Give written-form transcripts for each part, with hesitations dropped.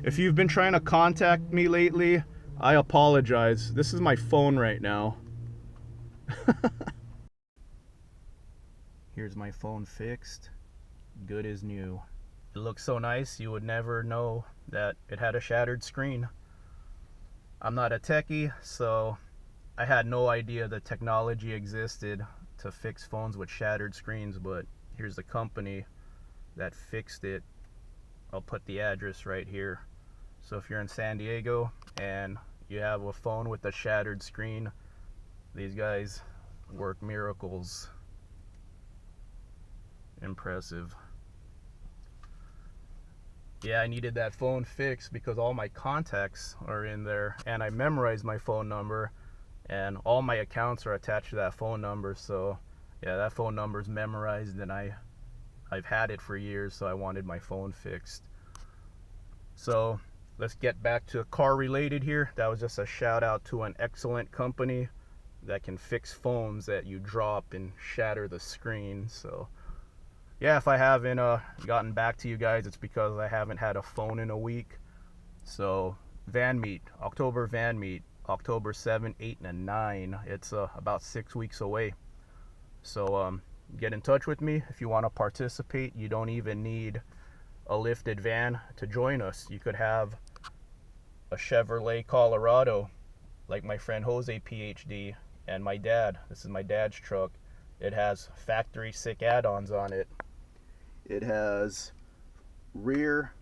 If you've been trying to contact me lately, I apologize. This is my phone right now. Here's my phone fixed. Good as new. It looks so nice, you would never know that it had a shattered screen. I'm not a techie, so I had no idea the technology existed to fix phones with shattered screens, but here's the company that fixed it. I'll put the address right here. So if you're in San Diego and you have a phone with a shattered screen, these guys work miracles. Impressive. Yeah, I needed that phone fixed because all my contacts are in there, and I memorized my phone number, and all my accounts are attached to that phone number. So yeah, that phone number's memorized, and I've had it for years, so I wanted my phone fixed. So let's get back to car related here. That was just a shout out to an excellent company that can fix phones that you drop and shatter the screen. So yeah, if I haven't gotten back to you guys, it's because I haven't had a phone in a week. So van meet, October van meet, October 7, 8, and 9. It's about 6 weeks away. So get in touch with me if you want to participate. You don't even need a lifted van to join us. You could have a Chevrolet Colorado, like my friend Jose PhD and my dad. This is my dad's truck. It has factory Sick Add-Ons on it. It has rear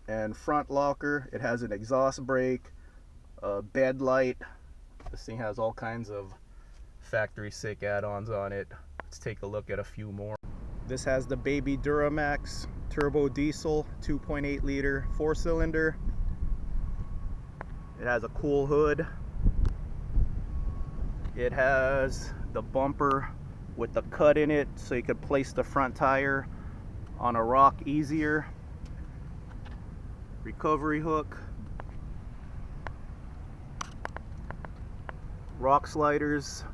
and front locker. It has an exhaust brake, a bed light. This thing has all kinds of factory Sick Add-Ons on it. Let's take a look at a few more. This has the baby Duramax turbo diesel 2.8 liter 4-cylinder. It has a cool hood. It has the bumper with the cut in it so you could place the front tire on a rock easier. Recovery hook. Rock sliders.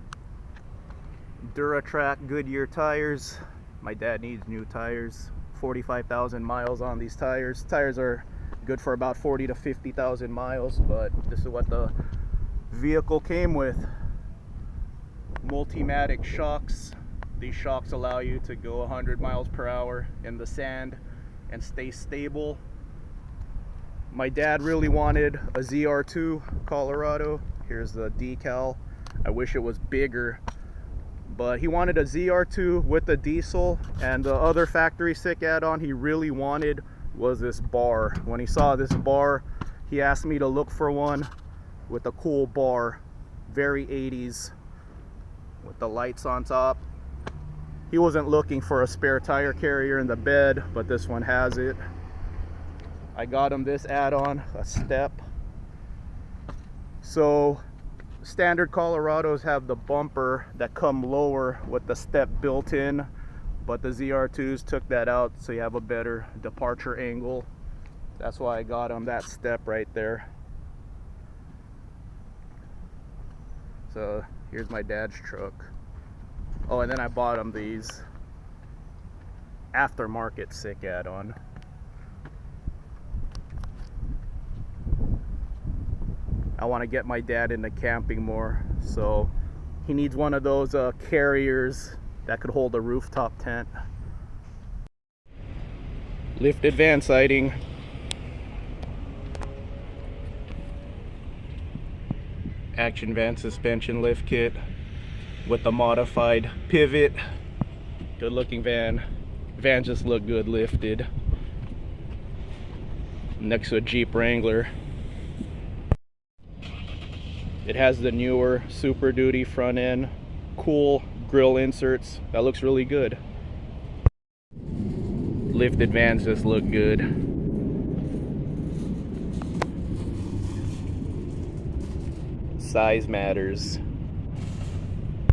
Duratrack Goodyear tires. My dad needs new tires. 45,000 miles on these tires. Tires are good for about 40 to 50,000 miles, but this is what the vehicle came with. Multimatic shocks. These shocks allow you to go 100 miles per hour in the sand and stay stable. My dad really wanted a ZR2 Colorado. Here's the decal. I wish it was bigger, but he wanted a ZR2 with a diesel, and the other factory Sick Add-On he really wanted was this bar. When he saw this bar, he asked me to look for one with a cool bar, very 80s, with the lights on top. He wasn't looking for a spare tire carrier in the bed, but this one has it. I got him this add-on, a step. So standard Colorados have the bumper that come lower with the step built in, but the ZR2s took that out so you have a better departure angle. That's why I got him that step right there. So here's my dad's truck. Oh, and then I bought him these aftermarket Sick Add-On. I want to get my dad into camping more, so he needs one of those carriers that could hold a rooftop tent. Lifted van siding. Action van suspension lift kit with the modified pivot. Good looking van. Vans just look good lifted. Next to a Jeep Wrangler. It has the newer Super Duty front end. Cool grill inserts. That looks really good. Lifted vans just look good. Size matters.